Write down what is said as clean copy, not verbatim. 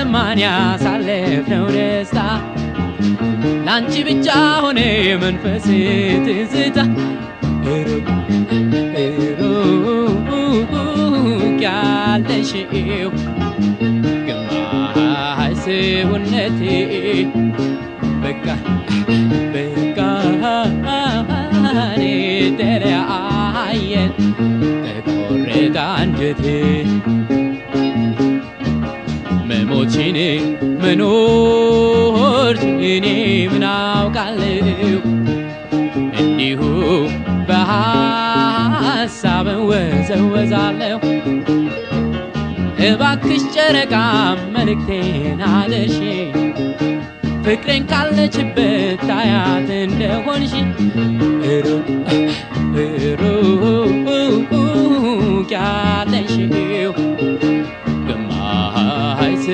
ተሰማን ያሳለፍነው ደስታ ላንቺ ብቻ ሆነ የመንፈሴ ትዝታ ሩቅ ያለሽው ግማሽ ሰውነቴ በቃ ተለያየን ተቆረጠ አንጀቴ መሞትሽን መኖርሽን ምን አውቃለሁ እንዲሁ በሐሳብ ወዘወዛለሁ እባክሽ ጨረቃ መልእክቴን አድርሺ ፍቅሬን ካለችበት ታያት እንደሆንሽ ሩቅ ያለሽው ግማሽ